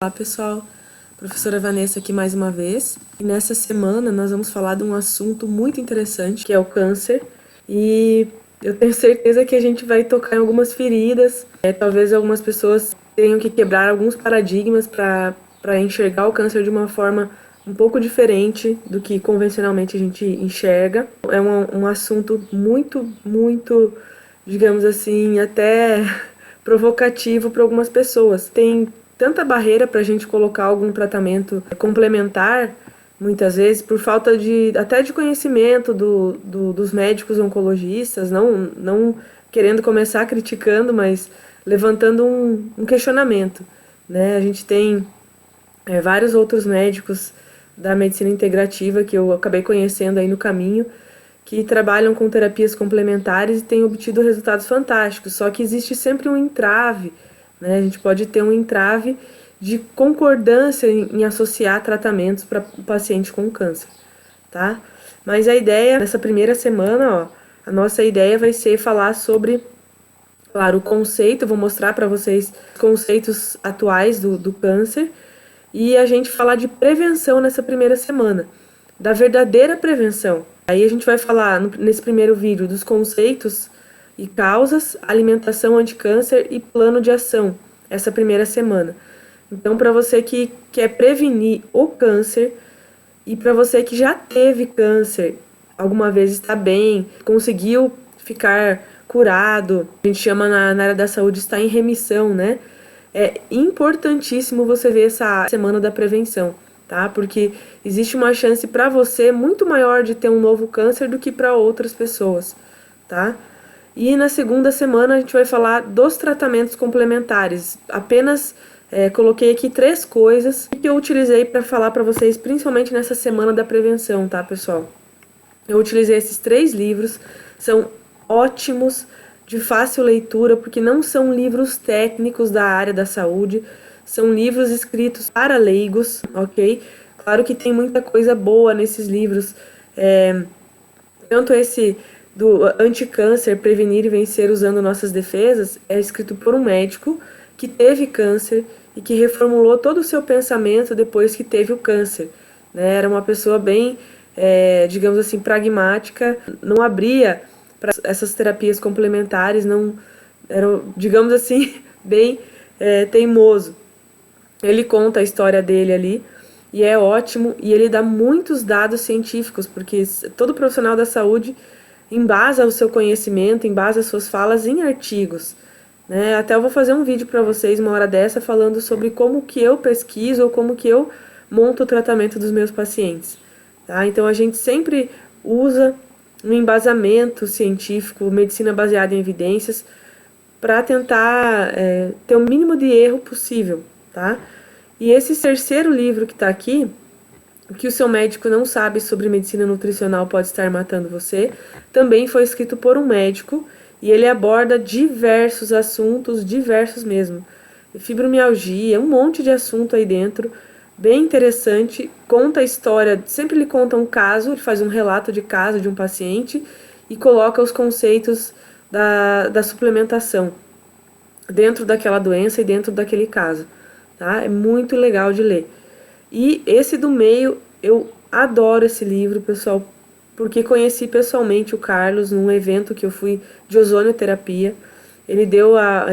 Olá pessoal, professora Vanessa aqui mais uma vez. E nessa semana nós vamos falar de um assunto muito interessante, que é o câncer. E eu tenho certeza que a gente vai tocar em algumas feridas. Talvez algumas pessoas tenham que quebrar alguns paradigmas para enxergar o câncer de uma forma um pouco diferente do que convencionalmente a gente enxerga. É um assunto muito, digamos assim, até provocativo para algumas pessoas. Tem tanta barreira para a gente colocar algum tratamento complementar, muitas vezes, por falta até de conhecimento dos médicos oncologistas, não querendo começar criticando, mas levantando um questionamento, né? A gente tem vários outros médicos da medicina integrativa que eu acabei conhecendo aí no caminho, que trabalham com terapias complementares e têm obtido resultados fantásticos, só que existe sempre um entrave, né? A gente pode ter um entrave de concordância em associar tratamentos para o paciente com câncer, tá? Mas a ideia, nessa primeira semana, ó, a nossa ideia vai ser falar sobre, claro, o conceito, eu vou mostrar para vocês conceitos atuais do câncer, e a gente falar de prevenção nessa primeira semana, da verdadeira prevenção. Aí a gente vai falar nesse primeiro vídeo dos conceitos e causas, alimentação anti-câncer e plano de ação, essa primeira semana. Então, para você que quer prevenir o câncer e para você que já teve câncer, alguma vez está bem, conseguiu ficar curado, a gente chama na área da saúde está em remissão, né? É importantíssimo você ver essa semana da prevenção, tá? Porque existe uma chance para você muito maior de ter um novo câncer do que para outras pessoas, tá? E na segunda semana a gente vai falar dos tratamentos complementares. Apenas coloquei aqui 3 coisas que eu utilizei para falar para vocês, principalmente nessa semana da prevenção, tá, pessoal? Eu utilizei esses 3 livros, são ótimos, de fácil leitura, porque não são livros técnicos da área da saúde, são livros escritos para leigos, ok? Claro que tem muita coisa boa nesses livros, tanto esse do anticâncer, prevenir e vencer usando nossas defesas, é escrito por um médico que teve câncer e que reformulou todo o seu pensamento depois que teve o câncer, né? Era uma pessoa bem, digamos assim, pragmática, não abria para essas terapias complementares, não era, digamos assim, bem teimoso. Ele conta a história dele ali e é ótimo, e ele dá muitos dados científicos, porque todo profissional da saúde embasa o seu conhecimento, embasa as suas falas em artigos, né? Até eu vou fazer um vídeo para vocês uma hora dessa falando sobre como que eu pesquiso ou como que eu monto o tratamento dos meus pacientes, tá? Então a gente sempre usa um embasamento científico, medicina baseada em evidências, para tentar ter o mínimo de erro possível, tá? E esse terceiro livro que está aqui, o que o seu médico não sabe sobre medicina nutricional pode estar matando você, também foi escrito por um médico e ele aborda diversos assuntos, diversos mesmo. Fibromialgia, um monte de assunto aí dentro, bem interessante, conta a história, sempre ele conta um caso, ele faz um relato de caso de um paciente e coloca os conceitos da suplementação dentro daquela doença e dentro daquele caso, tá? É muito legal de ler. E esse do meio, eu adoro esse livro, pessoal, porque conheci pessoalmente o Carlos num evento que eu fui de ozonioterapia. Ele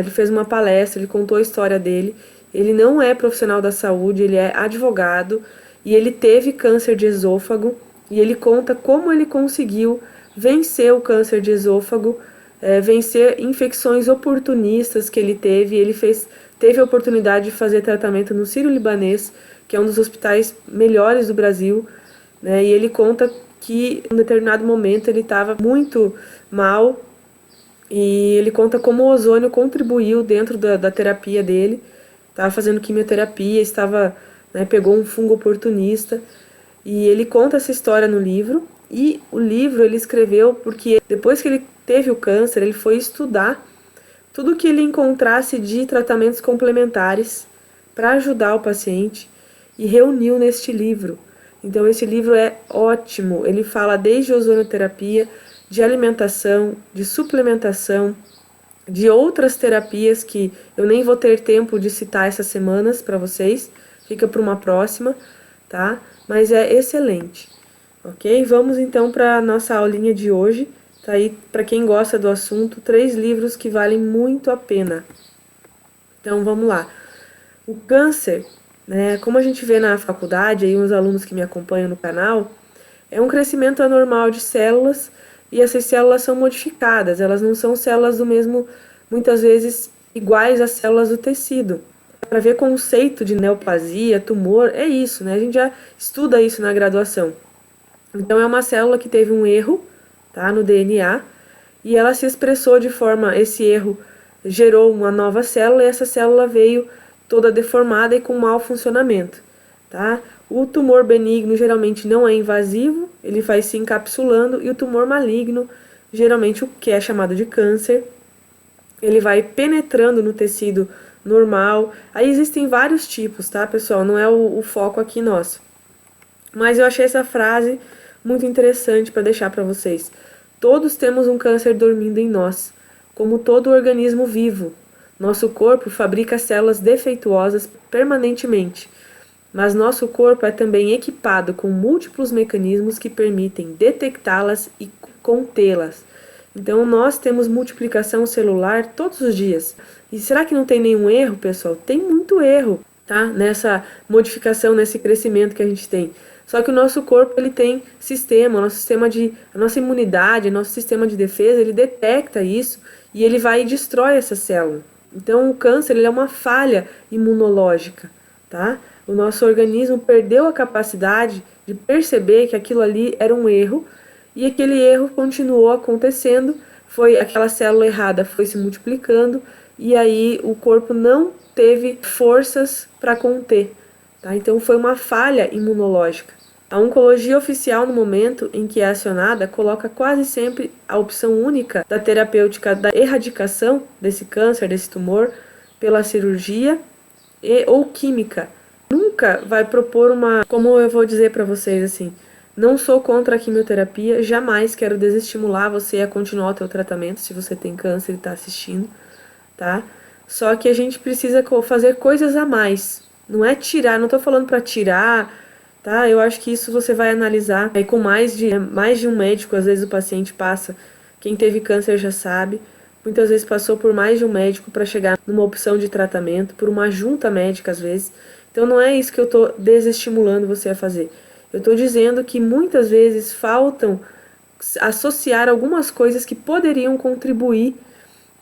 fez uma palestra, ele contou a história dele. Ele não é profissional da saúde, ele é advogado e ele teve câncer de esôfago e ele conta como ele conseguiu vencer o câncer de esôfago, vencer infecções oportunistas que ele teve. Teve a oportunidade de fazer tratamento no Sírio-Libanês, que é um dos hospitais melhores do Brasil, né? E ele conta que em um determinado momento ele estava muito mal e ele conta como o ozônio contribuiu dentro da terapia dele. Estava fazendo quimioterapia, pegou um fungo oportunista e ele conta essa história no livro. E o livro ele escreveu porque depois que ele teve o câncer, ele foi estudar tudo que ele encontrasse de tratamentos complementares para ajudar o paciente e reuniu neste livro. Então esse livro é ótimo, ele fala desde ozonioterapia, de alimentação, de suplementação, de outras terapias que eu nem vou ter tempo de citar essas semanas para vocês, fica para uma próxima, tá? Mas é excelente, ok? Vamos então para a nossa aulinha de hoje. Tá aí, para quem gosta do assunto, 3 livros que valem muito a pena. Então vamos lá. O câncer, né, como a gente vê na faculdade, aí uns alunos que me acompanham no canal, é um crescimento anormal de células e essas células são modificadas, elas não são células do mesmo, muitas vezes iguais às células do tecido. Para ver conceito de neoplasia, tumor, é isso, né? A gente já estuda isso na graduação. Então é uma célula que teve um erro, tá, no DNA, e ela se expressou de forma, esse erro gerou uma nova célula e essa célula veio toda deformada e com mau funcionamento, tá? O tumor benigno geralmente não é invasivo, ele vai se encapsulando, e o tumor maligno, geralmente o que é chamado de câncer, ele vai penetrando no tecido normal. Aí existem vários tipos, tá, pessoal? Não é o foco aqui nosso. Mas eu achei essa frase muito interessante para deixar para vocês. Todos temos um câncer dormindo em nós, como todo organismo vivo. Nosso corpo fabrica células defeituosas permanentemente, mas nosso corpo é também equipado com múltiplos mecanismos que permitem detectá-las e contê-las. Então, nós temos multiplicação celular todos os dias. E será que não tem nenhum erro, pessoal? Tem muito erro, tá? Nessa modificação, nesse crescimento que a gente tem. Só que o nosso corpo, ele tem sistema, a nossa imunidade, nosso sistema de defesa, ele detecta isso e ele vai e destrói essa célula. Então, o câncer, ele é uma falha imunológica, tá? O nosso organismo perdeu a capacidade de perceber que aquilo ali era um erro, e aquele erro continuou acontecendo, foi aquela célula errada foi se multiplicando, e aí o corpo não teve forças para conter, tá? Então foi uma falha imunológica. A oncologia oficial, no momento em que é acionada, coloca quase sempre a opção única da terapêutica da erradicação desse câncer, desse tumor, pela cirurgia ou química. Nunca vai propor como eu vou dizer para vocês assim, não sou contra a quimioterapia, jamais quero desestimular você a continuar o teu tratamento se você tem câncer e está assistindo, tá? Só que a gente precisa fazer coisas a mais. Não é tirar, não tô falando para tirar, tá? Eu acho que isso você vai analisar aí com mais de um médico, às vezes o paciente passa, quem teve câncer já sabe, muitas vezes passou por mais de um médico para chegar numa opção de tratamento, por uma junta médica às vezes. Então não é isso que eu tô desestimulando você a fazer. Eu estou dizendo que muitas vezes faltam associar algumas coisas que poderiam contribuir,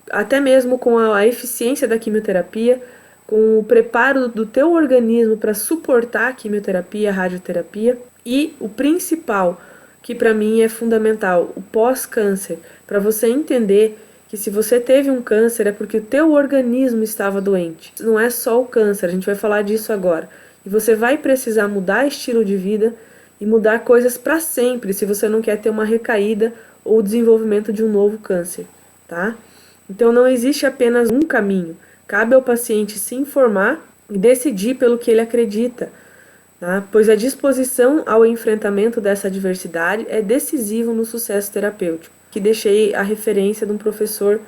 até mesmo com a eficiência da quimioterapia, com o preparo do teu organismo para suportar a quimioterapia, a radioterapia, e o principal, que para mim é fundamental, o pós-câncer, para você entender que se você teve um câncer é porque o teu organismo estava doente. Não é só o câncer, a gente vai falar disso agora. E você vai precisar mudar estilo de vida e mudar coisas para sempre se você não quer ter uma recaída ou desenvolvimento de um novo câncer, tá? Então não existe apenas um caminho. Cabe ao paciente se informar e decidir pelo que ele acredita, tá? Pois a disposição ao enfrentamento dessa adversidade é decisivo no sucesso terapêutico. Que deixei a referência de um professor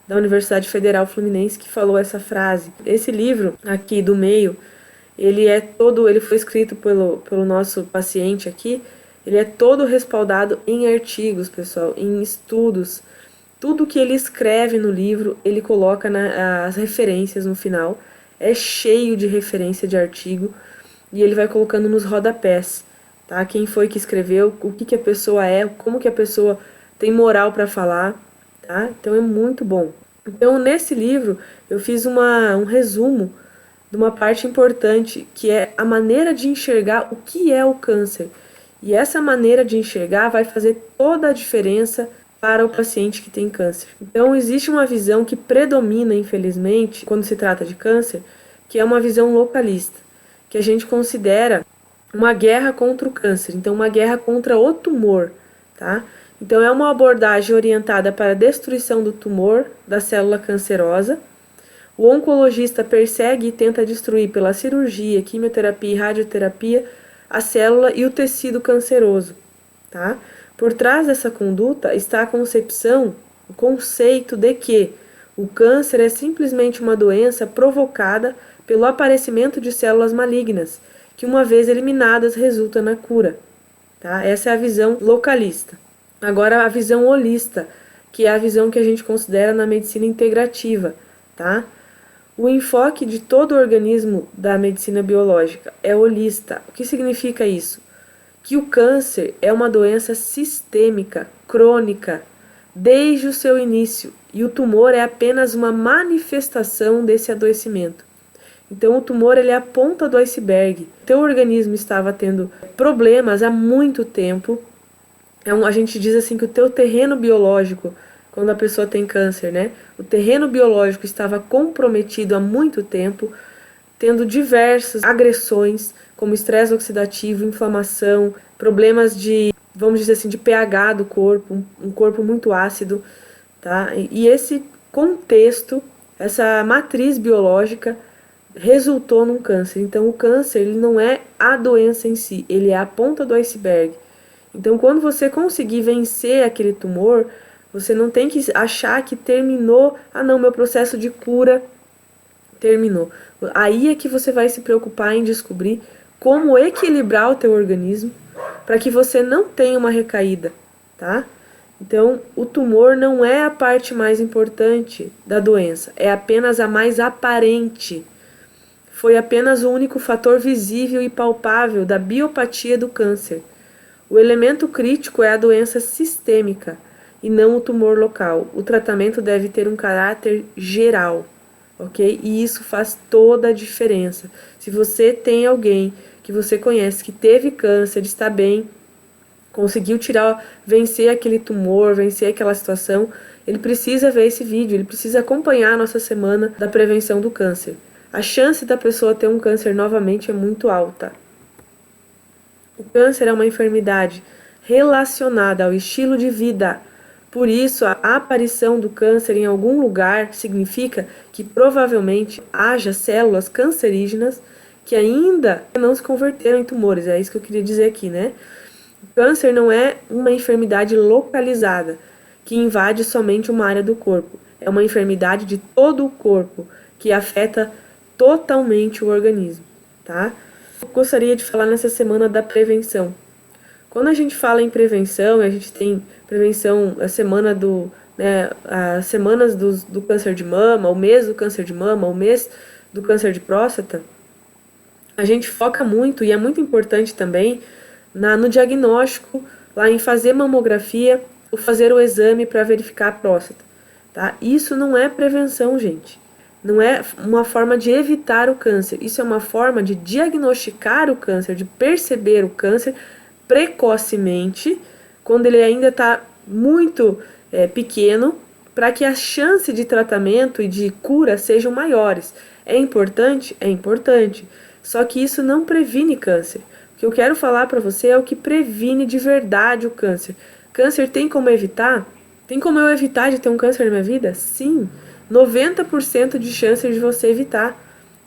da Universidade Federal Fluminense que falou essa frase. Esse livro aqui do meio, ele foi escrito pelo nosso paciente aqui, ele é todo respaldado em artigos, pessoal, em estudos. Tudo que ele escreve no livro, ele coloca as referências no final. É cheio de referência de artigo e ele vai colocando nos rodapés, tá? Quem foi que escreveu, o que a pessoa é, como que a pessoa tem moral para falar, tá? Então é muito bom. Então nesse livro eu fiz um resumo de uma parte importante, que é a maneira de enxergar o que é o câncer. E essa maneira de enxergar vai fazer toda a diferença para o paciente que tem câncer. Então, existe uma visão que predomina, infelizmente, quando se trata de câncer, que é uma visão localista, que a gente considera uma guerra contra o câncer, então uma guerra contra o tumor, tá? Então, é uma abordagem orientada para a destruição do tumor, da célula cancerosa. O oncologista persegue e tenta destruir pela cirurgia, quimioterapia e radioterapia a célula e o tecido canceroso, tá? Por trás dessa conduta está a concepção, o conceito de que O câncer é simplesmente uma doença provocada pelo aparecimento de células malignas, que uma vez eliminadas resulta na cura. Tá? Essa é a visão localista. Agora a visão holista, que é a visão que a gente considera na medicina integrativa, tá? O enfoque de todo o organismo da medicina biológica é holista. O que significa isso? Que o câncer é uma doença sistêmica, crônica, desde o seu início, e o tumor é apenas uma manifestação desse adoecimento. Então o tumor ele é a ponta do iceberg. O teu organismo estava tendo problemas há muito tempo. A gente diz assim que o teu terreno biológico, quando a pessoa tem câncer, né? O terreno biológico estava comprometido há muito tempo, tendo diversas agressões, como estresse oxidativo, inflamação, problemas de, vamos dizer assim, de pH do corpo, um corpo muito ácido, tá? E esse contexto, essa matriz biológica resultou num câncer. Então o câncer ele não é a doença em si, ele é a ponta do iceberg. Então quando você conseguir vencer aquele tumor, você não tem que achar que terminou, não, meu processo de cura terminou. Aí é que você vai se preocupar em descobrir como equilibrar o teu organismo para que você não tenha uma recaída, tá? Então, o tumor não é a parte mais importante da doença, é apenas a mais aparente. Foi apenas o único fator visível e palpável da biopatia do câncer. O elemento crítico é a doença sistêmica e não o tumor local. O tratamento deve ter um caráter geral, ok? E isso faz toda a diferença. Se você tem alguém que você conhece que teve câncer, está bem, conseguiu vencer aquele tumor, vencer aquela situação, ele precisa ver esse vídeo, ele precisa acompanhar a nossa semana da prevenção do câncer. A chance da pessoa ter um câncer novamente é muito alta. O câncer é uma enfermidade relacionada ao estilo de vida. Por isso, a aparição do câncer em algum lugar significa que provavelmente haja células cancerígenas que ainda não se converteram em tumores. É isso que eu queria dizer aqui, né? O câncer não é uma enfermidade localizada, que invade somente uma área do corpo. É uma enfermidade de todo o corpo, que afeta totalmente o organismo, tá? Eu gostaria de falar nessa semana da prevenção. Quando a gente fala em prevenção, a gente tem prevenção, a semana as semanas do câncer de mama, o mês do câncer de mama, o mês do câncer de próstata, a gente foca muito, e é muito importante também, no diagnóstico, lá em fazer mamografia, ou fazer o exame para verificar a próstata, tá? Isso não é prevenção, gente. Não é uma forma de evitar o câncer, isso é uma forma de diagnosticar o câncer, de perceber o câncer precocemente, quando ele ainda está muito pequeno, para que a chance de tratamento e de cura sejam maiores. É importante? É importante. Só que isso não previne câncer. O que eu quero falar para você é o que previne de verdade o câncer. Câncer tem como evitar? Tem como eu evitar de ter um câncer na minha vida? Sim. 90% de chance de você evitar,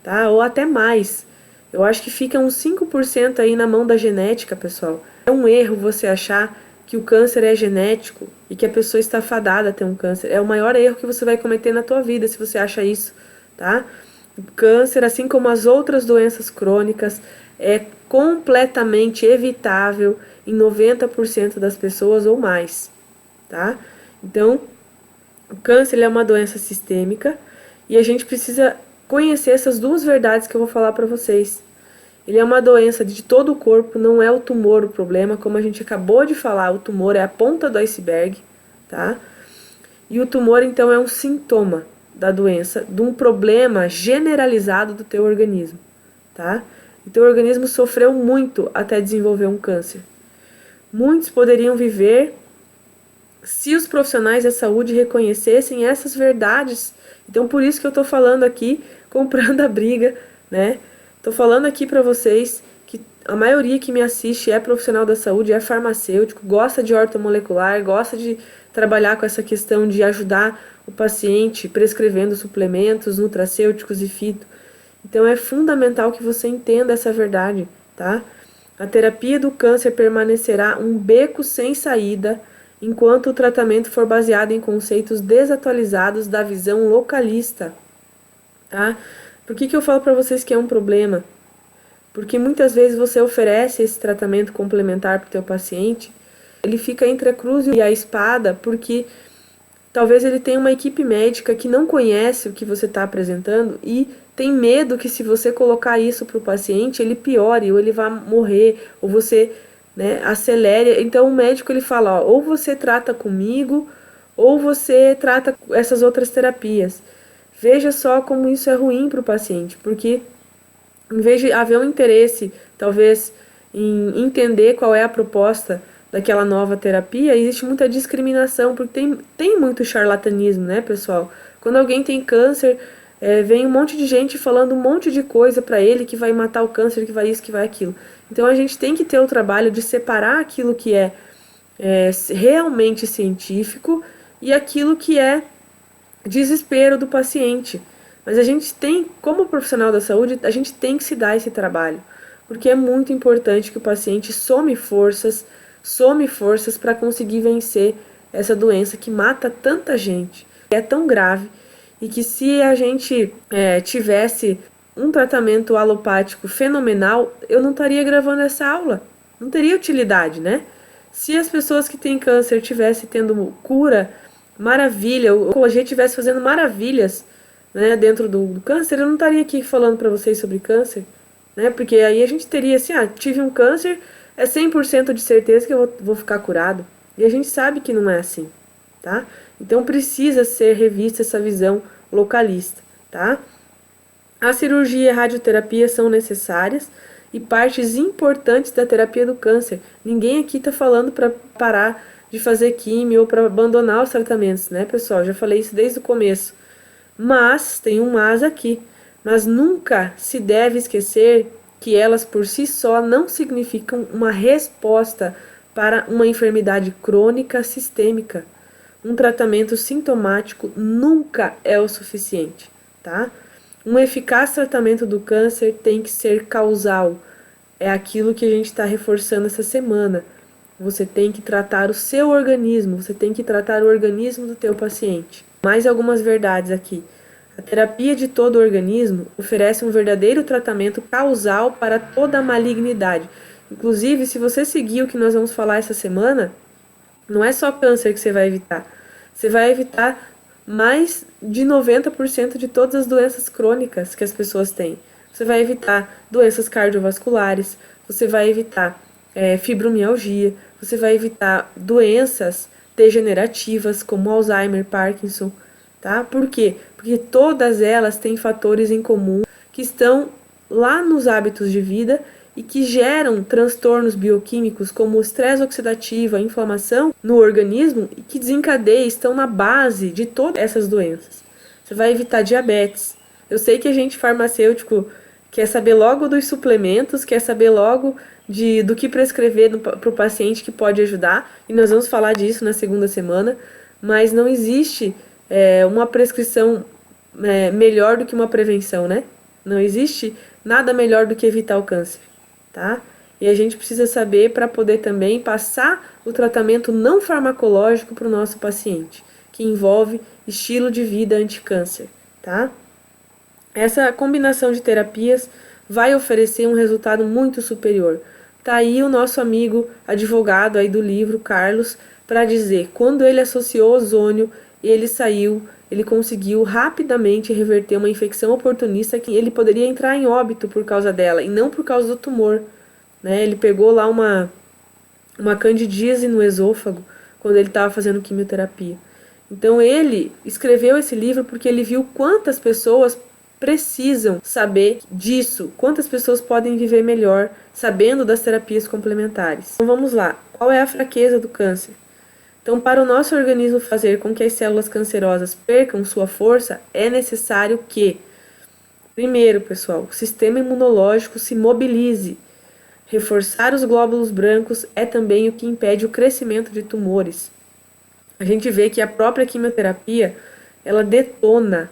tá? Ou até mais. Eu acho que fica uns 5% aí na mão da genética, pessoal. É um erro você achar que o câncer é genético e que a pessoa está fadada a ter um câncer. É o maior erro que você vai cometer na tua vida se você acha isso, tá? O câncer, assim como as outras doenças crônicas, é completamente evitável em 90% das pessoas ou mais, tá? Então, o câncer é uma doença sistêmica e a gente precisa conhecer essas duas verdades que eu vou falar para vocês. Ele é uma doença de todo o corpo, não é o tumor o problema, como a gente acabou de falar, o tumor é a ponta do iceberg, tá? E o tumor, então, é um sintoma da doença, de um problema generalizado do teu organismo, tá? O teu organismo sofreu muito até desenvolver um câncer. Muitos poderiam viver se os profissionais da saúde reconhecessem essas verdades. Então, por isso que eu estou falando aqui, comprando a briga, né? Estou falando aqui para vocês que a maioria que me assiste é profissional da saúde, é farmacêutico, gosta de ortomolecular, gosta de trabalhar com essa questão de ajudar o paciente prescrevendo suplementos nutracêuticos e fito. Então, é fundamental que você entenda essa verdade, tá? A terapia do câncer permanecerá um beco sem saída enquanto o tratamento for baseado em conceitos desatualizados da visão localista, tá? Por que eu falo para vocês que é um problema? Porque muitas vezes você oferece esse tratamento complementar para o teu paciente, ele fica entre a cruz e a espada, porque talvez ele tenha uma equipe médica que não conhece o que você está apresentando e tem medo que se você colocar isso para o paciente, ele piore, ou ele vá morrer, ou você, né, acelere. Então o médico ele fala, ó, ou você trata comigo, ou você trata essas outras terapias. Veja só como isso é ruim para o paciente, porque em vez de haver um interesse, talvez, em entender qual é a proposta daquela nova terapia, existe muita discriminação, porque tem muito charlatanismo, né, pessoal? Quando alguém tem câncer, vem um monte de gente falando um monte de coisa para ele, que vai matar o câncer, que vai isso, que vai aquilo. Então a gente tem que ter o trabalho de separar aquilo que é realmente científico e aquilo que é desespero do paciente. Mas a gente tem, como profissional da saúde, a gente tem que se dar esse trabalho, porque é muito importante que o paciente some forças para conseguir vencer essa doença que mata tanta gente, é tão grave, e que se a gente tivesse um tratamento alopático fenomenal, eu não estaria gravando essa aula, não teria utilidade, né? Se as pessoas que têm câncer tivessem tendo cura, maravilha, o oncologia estivesse fazendo maravilhas, né, dentro do câncer, eu não estaria aqui falando para vocês sobre câncer, né? Porque aí a gente teria assim, tive um câncer, é 100% de certeza que eu vou ficar curado. E a gente sabe que não é assim, tá? Então precisa ser revista essa visão localista, tá? A cirurgia e a radioterapia são necessárias e partes importantes da terapia do câncer. Ninguém aqui está falando para parar de fazer químio ou para abandonar os tratamentos, né, pessoal? Já falei isso desde o começo. Mas, tem um mas aqui, mas nunca se deve esquecer que elas por si só não significam uma resposta para uma enfermidade crônica sistêmica. Um tratamento sintomático nunca é o suficiente, tá? Um eficaz tratamento do câncer tem que ser causal. É aquilo que a gente está reforçando essa semana. Você tem que tratar o seu organismo, você tem que tratar o organismo do teu paciente. Mais algumas verdades aqui. A terapia de todo o organismo oferece um verdadeiro tratamento causal para toda a malignidade. Inclusive, se você seguir o que nós vamos falar essa semana, não é só câncer que você vai evitar. Você vai evitar mais de 90% de todas as doenças crônicas que as pessoas têm. Você vai evitar doenças cardiovasculares, você vai evitar fibromialgia, você vai evitar doenças degenerativas como Alzheimer, Parkinson, tá? Por quê? Porque todas elas têm fatores em comum que estão lá nos hábitos de vida e que geram transtornos bioquímicos como o estresse oxidativo, a inflamação no organismo e que desencadeiam, estão na base de todas essas doenças. Você vai evitar diabetes. Eu sei que a gente farmacêutico quer saber logo dos suplementos, quer saber logo do que prescrever para o paciente que pode ajudar, e nós vamos falar disso na segunda semana, mas não existe uma prescrição melhor do que uma prevenção, né? Não existe nada melhor do que evitar o câncer, tá? E a gente precisa saber para poder também passar o tratamento não farmacológico para o nosso paciente, que envolve estilo de vida anti-câncer, tá? Essa combinação de terapias vai oferecer um resultado muito superior. Tá aí o nosso amigo advogado aí do livro, Carlos, para dizer, quando ele associou ozônio, ele conseguiu rapidamente reverter uma infecção oportunista que ele poderia entrar em óbito por causa dela, e não por causa do tumor, né? Ele pegou lá uma candidíase no esôfago, quando ele estava fazendo quimioterapia. Então ele escreveu esse livro porque ele viu quantas pessoas precisam saber disso, quantas pessoas podem viver melhor sabendo das terapias complementares. Então vamos lá, qual é a fraqueza do câncer? Então, para o nosso organismo fazer com que as células cancerosas percam sua força, é necessário que, primeiro, pessoal, o sistema imunológico se mobilize. Reforçar os glóbulos brancos é também o que impede o crescimento de tumores. A gente vê que a própria quimioterapia, ela detona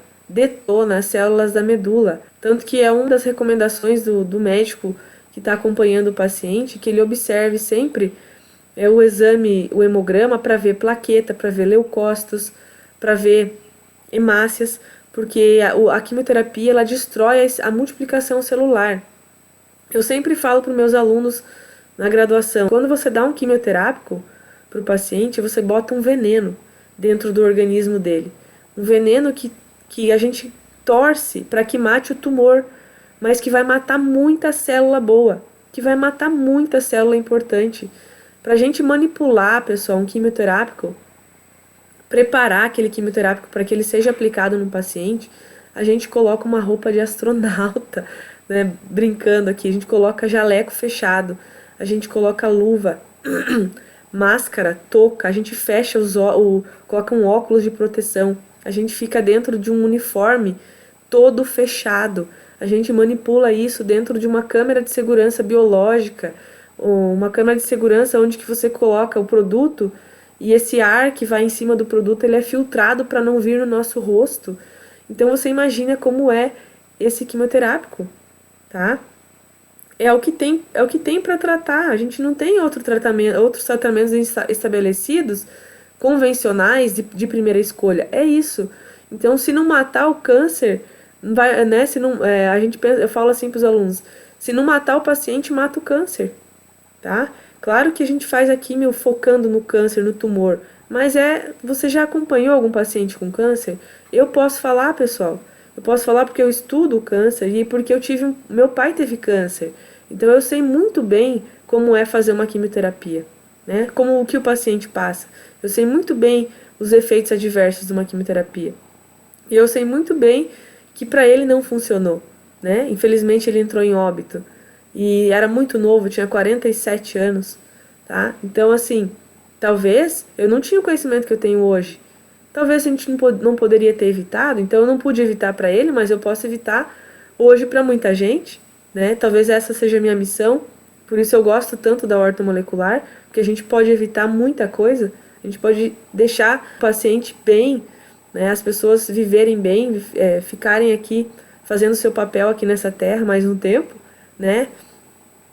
as células da medula. Tanto que é uma das recomendações do médico que está acompanhando o paciente, que ele observe sempre é o exame, o hemograma, para ver plaqueta, para ver leucócitos, para ver hemácias, porque a quimioterapia ela destrói a multiplicação celular. Eu sempre falo para os meus alunos na graduação, quando você dá um quimioterápico para o paciente, você bota um veneno dentro do organismo dele. Um veneno que a gente torce para que mate o tumor, mas que vai matar muita célula boa, que vai matar muita célula importante. Para a gente manipular, pessoal, um quimioterápico, preparar aquele quimioterápico para que ele seja aplicado no paciente, a gente coloca uma roupa de astronauta, né? Brincando aqui, a gente coloca jaleco fechado, a gente coloca luva, máscara, touca, a gente fecha coloca um óculos de proteção, a gente fica dentro de um uniforme todo fechado, a gente manipula isso dentro de uma câmera de segurança biológica, ou uma câmera de segurança onde que você coloca o produto e esse ar que vai em cima do produto ele é filtrado para não vir no nosso rosto. Então você imagina como é esse quimioterápico, tá? É o que tem para tratar. A gente não tem outros tratamentos estabelecidos, convencionais de primeira escolha. É isso. Então, se não matar o câncer, vai, né? Se não, eu falo assim para os alunos: se não matar o paciente, mata o câncer, tá? Claro que a gente faz a quimio focando no câncer, no tumor, mas você já acompanhou algum paciente com câncer? Eu posso falar, pessoal. Eu posso falar porque eu estudo o câncer e porque meu pai teve câncer. Então eu sei muito bem como é fazer uma quimioterapia, né? Como o que o paciente passa. Eu sei muito bem os efeitos adversos de uma quimioterapia. E eu sei muito bem que para ele não funcionou, né? Infelizmente ele entrou em óbito. E era muito novo, tinha 47 anos, tá? Então, assim, talvez eu não tinha o conhecimento que eu tenho hoje. Talvez a gente não poderia ter evitado, então eu não pude evitar para ele, mas eu posso evitar hoje para muita gente, né? Talvez essa seja a minha missão, por isso eu gosto tanto da ortomolecular, porque a gente pode evitar muita coisa, a gente pode deixar o paciente bem, né? As pessoas viverem bem, ficarem aqui fazendo seu papel aqui nessa terra mais um tempo, né?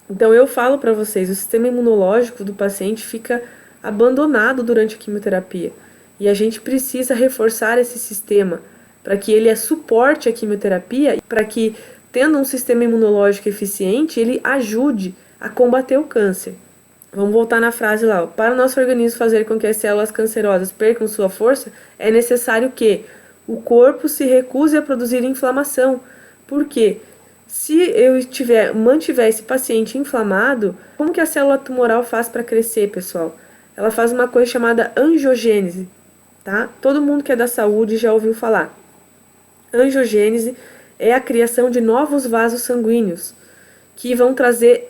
Então eu falo para vocês, o sistema imunológico do paciente fica abandonado durante a quimioterapia. E a gente precisa reforçar esse sistema para que ele suporte a quimioterapia e para que, tendo um sistema imunológico eficiente, ele ajude a combater o câncer. Vamos voltar na frase lá. Ó. Para o nosso organismo fazer com que as células cancerosas percam sua força, é necessário que o corpo se recuse a produzir inflamação. Por quê? Se eu mantiver esse paciente inflamado, como que a célula tumoral faz para crescer, pessoal? Ela faz uma coisa chamada angiogênese, tá? Todo mundo que é da saúde já ouviu falar. Angiogênese é a criação de novos vasos sanguíneos que vão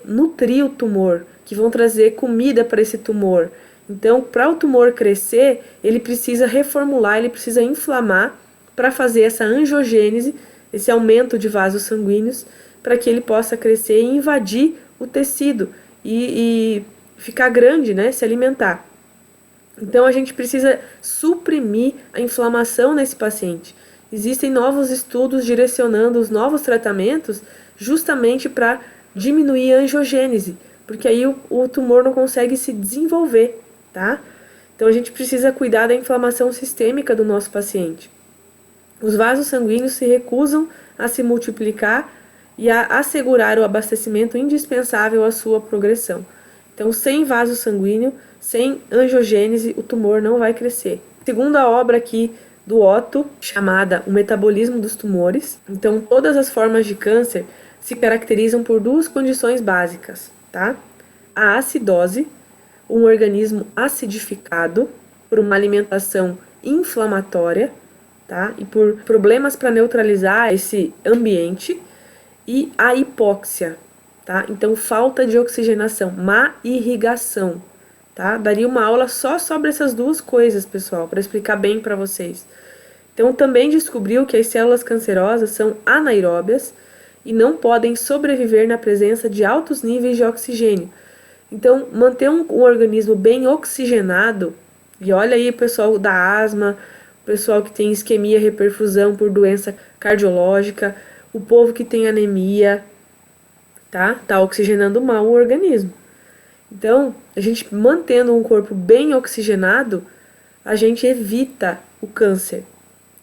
nutrir o tumor, que vão trazer comida para esse tumor. Então, para o tumor crescer, ele precisa reformular, ele precisa inflamar para fazer essa angiogênese, esse aumento de vasos sanguíneos, para que ele possa crescer e invadir o tecido e ficar grande, né, se alimentar. Então a gente precisa suprimir a inflamação nesse paciente. Existem novos estudos direcionando os novos tratamentos justamente para diminuir a angiogênese, porque aí o tumor não consegue se desenvolver, tá? Então a gente precisa cuidar da inflamação sistêmica do nosso paciente. Os vasos sanguíneos se recusam a se multiplicar e a assegurar o abastecimento indispensável à sua progressão. Então, sem vaso sanguíneo, sem angiogênese, o tumor não vai crescer. Segunda obra aqui do Otto, chamada O Metabolismo dos Tumores. Então, todas as formas de câncer se caracterizam por duas condições básicas, tá? A acidose, um organismo acidificado por uma alimentação inflamatória, tá? E por problemas para neutralizar esse ambiente, e a hipóxia, tá? Então, falta de oxigenação, má irrigação, tá? Daria uma aula só sobre essas duas coisas, pessoal, para explicar bem para vocês. Então, também descobriu que as células cancerosas são anaeróbias e não podem sobreviver na presença de altos níveis de oxigênio. Então, manter um organismo bem oxigenado, e olha aí, pessoal da asma, pessoal que tem isquemia, reperfusão por doença cardiológica, o povo que tem anemia, tá oxigenando mal o organismo. Então, a gente mantendo um corpo bem oxigenado, a gente evita o câncer,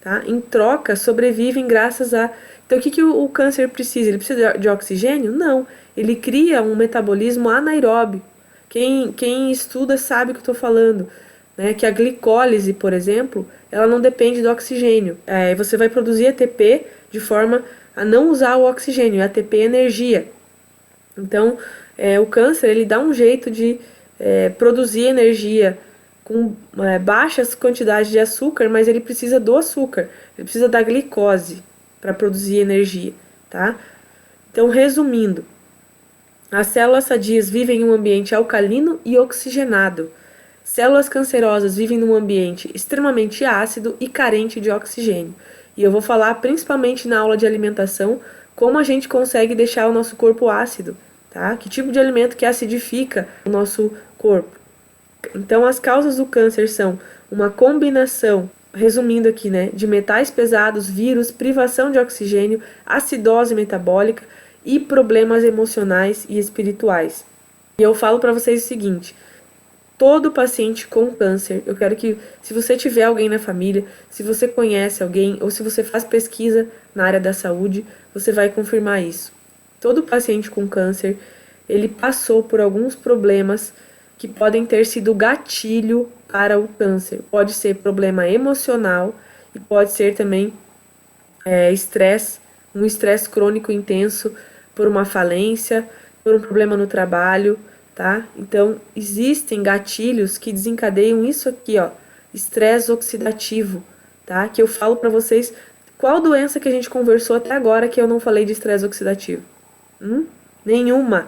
tá? Em troca, sobrevivem graças a... Então, o que o câncer precisa? Ele precisa de oxigênio? Não. Ele cria um metabolismo anaeróbio. Quem estuda sabe o que eu estou falando, né? Que a glicólise, por exemplo, ela não depende do oxigênio. Você vai produzir ATP de forma a não usar o oxigênio. ATP é energia. Então, o câncer, ele dá um jeito de produzir energia com baixas quantidades de açúcar, mas ele precisa do açúcar, ele precisa da glicose para produzir energia, tá? Então, resumindo, as células sadias vivem em um ambiente alcalino e oxigenado. Células cancerosas vivem num ambiente extremamente ácido e carente de oxigênio. E eu vou falar principalmente na aula de alimentação como a gente consegue deixar o nosso corpo ácido, tá? Que tipo de alimento que acidifica o nosso corpo. Então, as causas do câncer são uma combinação, resumindo aqui, né, de metais pesados, vírus, privação de oxigênio, acidose metabólica e problemas emocionais e espirituais. E eu falo para vocês o seguinte: todo paciente com câncer, eu quero que, se você tiver alguém na família, se você conhece alguém ou se você faz pesquisa na área da saúde, você vai confirmar isso. Todo paciente com câncer, ele passou por alguns problemas que podem ter sido gatilho para o câncer. Pode ser problema emocional e pode ser também estresse, um estresse crônico intenso por uma falência, por um problema no trabalho, tá? Então, existem gatilhos que desencadeiam isso aqui, ó, estresse oxidativo, tá? Que eu falo para vocês qual doença que a gente conversou até agora que eu não falei de estresse oxidativo. Nenhuma.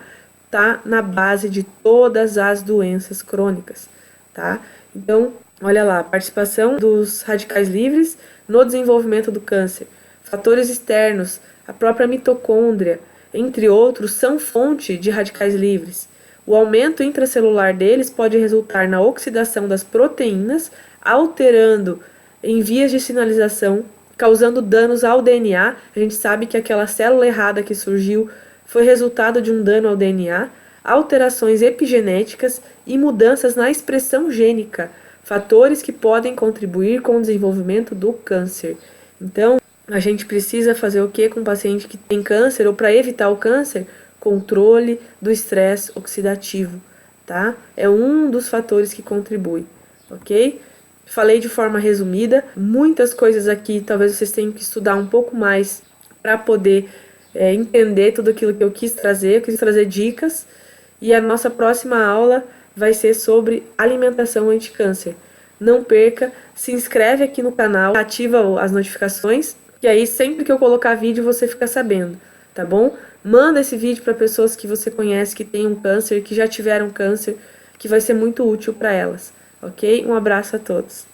Tá na base de todas as doenças crônicas, tá? Então, olha lá, participação dos radicais livres no desenvolvimento do câncer, fatores externos, a própria mitocôndria, entre outros, são fonte de radicais livres. O aumento intracelular deles pode resultar na oxidação das proteínas, alterando em vias de sinalização, causando danos ao DNA. A gente sabe que aquela célula errada que surgiu foi resultado de um dano ao DNA, alterações epigenéticas e mudanças na expressão gênica, fatores que podem contribuir com o desenvolvimento do câncer. Então, a gente precisa fazer o que com o paciente que tem câncer, ou para evitar o câncer? Controle do estresse oxidativo, tá? É um dos fatores que contribui, ok? Falei de forma resumida, muitas coisas aqui, talvez vocês tenham que estudar um pouco mais para poder entender tudo aquilo que eu quis trazer dicas, e a nossa próxima aula vai ser sobre alimentação anti-câncer. Não perca, se inscreve aqui no canal, ativa as notificações, e aí sempre que eu colocar vídeo você fica sabendo, tá bom? Manda esse vídeo para pessoas que você conhece que têm um câncer, que já tiveram câncer, que vai ser muito útil para elas, ok? Um abraço a todos.